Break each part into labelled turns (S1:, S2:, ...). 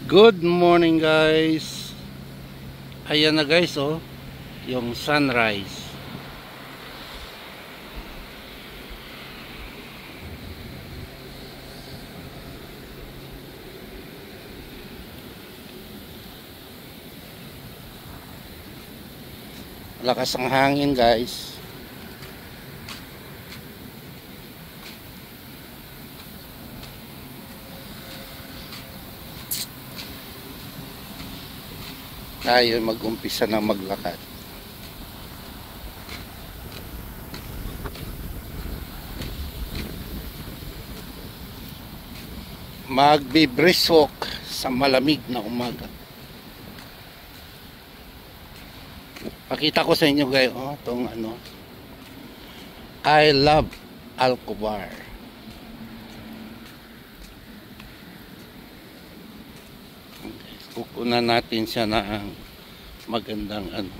S1: Good morning guys. Ayan na guys oh, yung sunrise. Lakas ang hangin guys. Tayo mag-umpisa na maglakad. Magbi-brisk walk sa malamig na umaga. Pakita ko sa inyo guys, oh, itong ano, I love Alcobar. Kukunan natin siya ng magandang ano,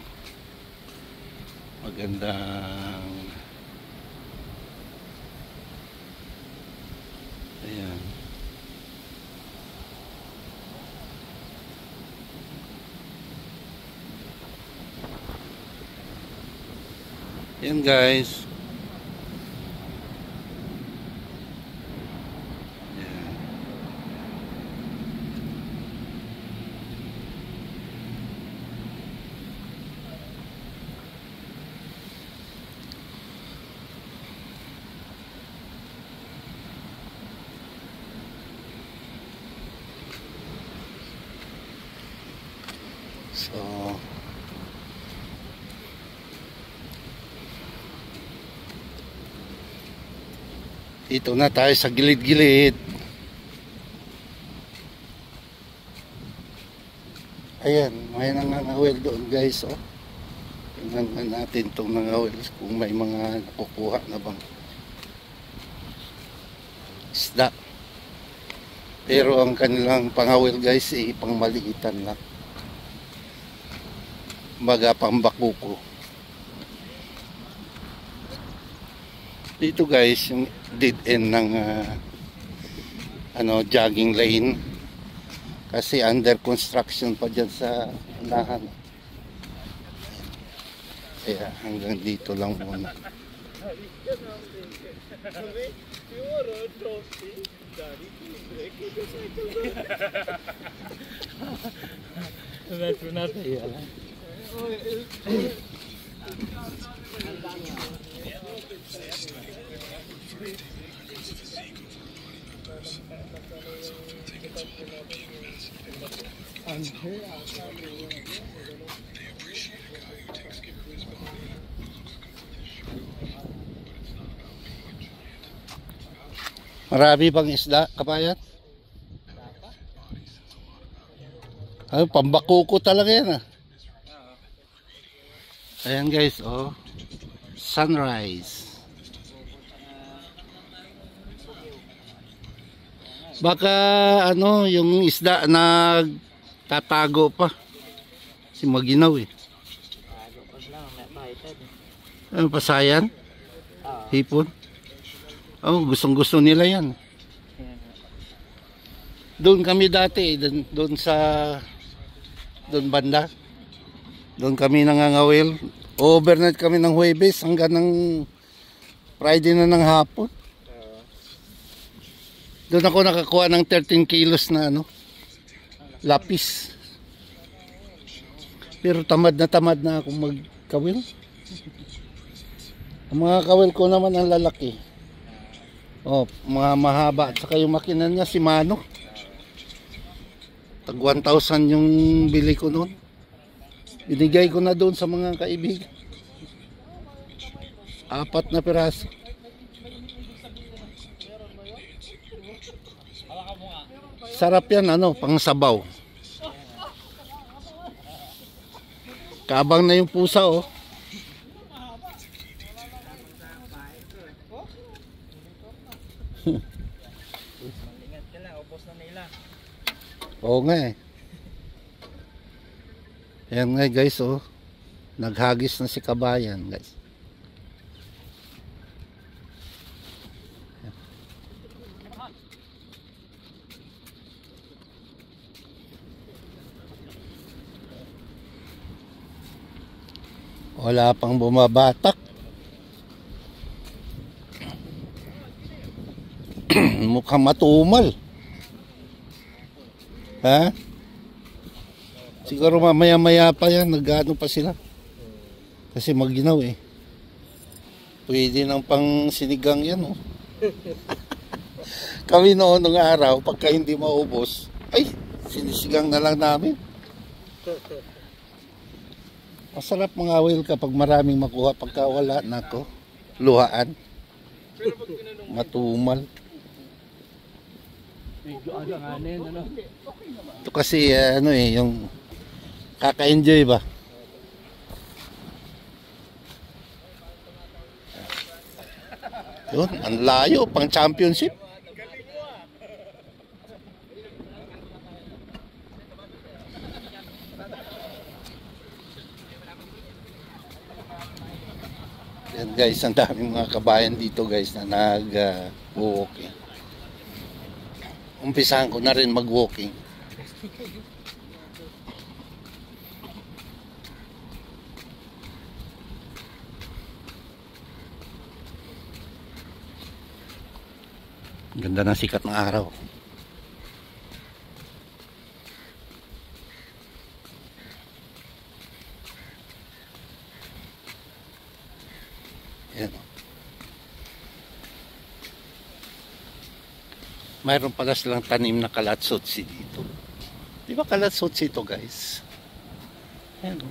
S1: ayan. Ayan guys. So dito na tayo sa gilid-gilid. Ayan, may nangangawil doon guys oh. Tingnan natin itong nangawil kung may mga nakukuha na bang isda. Pero ang kanilang pangawil guys ay pangmaliitan lang. Baga pambakuko. Dito guys yung dead end ng ano, jogging lane kasi under construction pa dyan sa unahan. Kaya hanggang dito lang muna. Marami bang isda, kabayan? Ay, pambakuko talaga yan ah. Ayan guys, oh. Sunrise. Baka ano, yung isda na tatago pa. Si maginaw eh. Ano, pasayan? Hipon? Oh, gustong-gusto nila yan. Doon kami dati, doon sa doon banda. Doon kami nangangawil. Overnight kami ng Huwebes hanggang ng Friday na ng hapon. Doon ako nakakuha ng 13 kilos na ano, lapis. Pero tamad na akong magkawil. Ang mga kawil ko naman ang lalaki. Oh, mga mahaba. At saka yung makina niya, Shimano. Tag 1,000 yung bili ko noon. Binigay ko na doon sa mga kaibigan. 4 na piraso. Sarap yan, ano, pang sabaw. Kabang na yung pusa, oh. Oo nga eh. Ayan nga guys oh. Naghagis na si kabayan guys. Wala pang bumabatak. Mukhang matumal. Ha? Siguro mamaya-maya pa yan. Nag-ano pa sila. Kasi maginaw eh. Pwede ng pang sinigang yan oh. Kami noon nung araw, pagka hindi maubos, ay, sinisigang na lang namin. Masarap mga whale kapag maraming makuha. Pagka wala, nako, luhaan. Matumal. Ito kasi ano eh, yung kaka-enjoy ba? Yun, ang layo, pang championship. Yan guys, ang daming mga kabayan dito guys na nag-walking. Umpisahan ko na rin mag-walking. Ganda ng sikat ng araw. Yan. Mayroon pala silang tanim na kalatsotsi dito. Di ba kalatsotsi ito guys? Ayan o.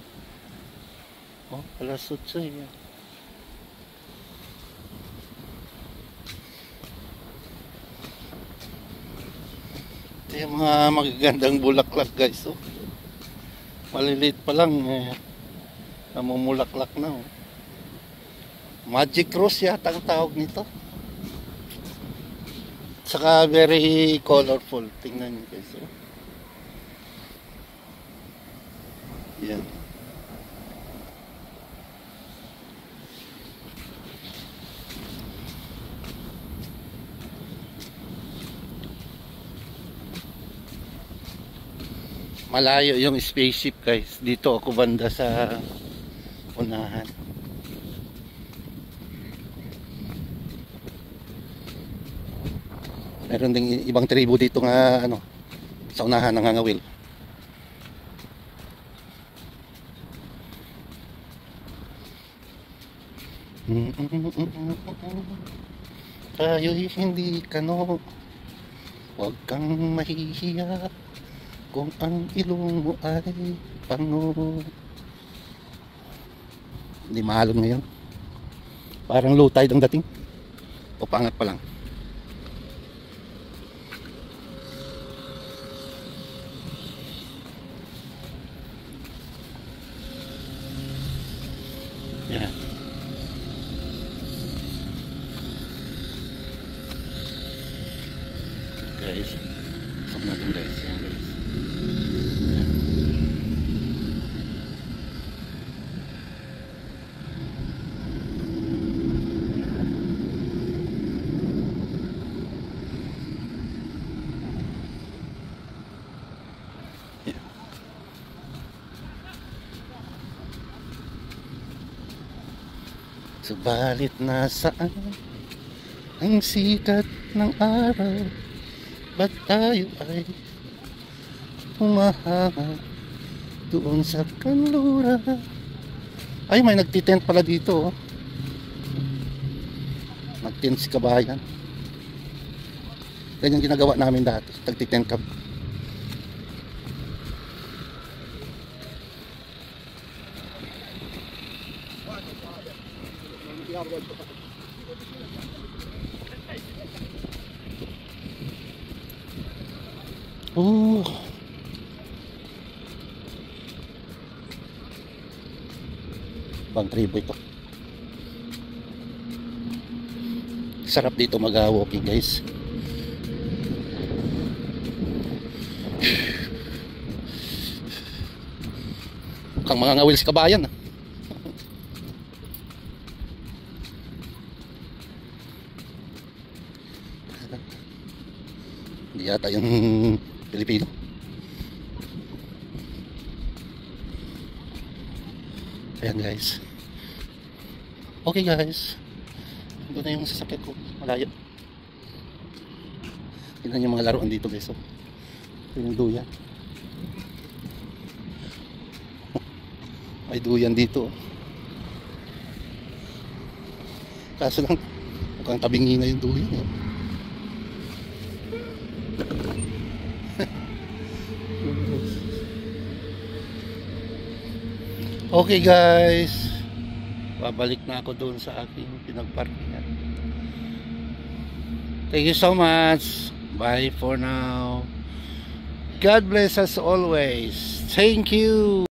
S1: Oh, kalatsotsi yan. Ito yung mga magagandang bulaklak guys. Oh. Maliliit pa lang eh. Namumulaklak na oh. Magic rose yata ang tawag nito. Saka very colorful. Tingnan nyo guys. Oh. Yan. Malayo yung spaceship guys. Dito ako banda sa unahan. Meron ding ibang tribo dito nga ano, sa unahan ng ngangawil. Tayo'y hindi kano, huwag kang mahihiya kung ang ilong mo ay pango. Hindi mahalon ngayon. Parang low tide ang dating. O pangat pa lang. Yan. Guys, stop natin guys. Yan guys. Subalit nasaan ang sikat ng araw, ba't tayo ay humahanga doon sa kanlura? Ay, may nagtitent pala dito oh. Nagtent si kabayan. Ganyan ginagawa namin dati, nagtitent kami. Oh. Bang tribo ito. Sarap dito mag-walking guys. Kang mga ngawil sa kabayan. Hindi yata yung Pilipino. Ayan guys. Okay guys, doon na yung sasakyan ko, malayo. Tingnan yung mga laruan dito guys. Oh. Ito yung duyan. May duyan dito. Kaso lang, mukhang tabingi na yung duyan. Eh. Okay guys, babalik na ako doon sa aking pinagparkingan. Thank you so much. Bye for now. God bless us always. Thank you.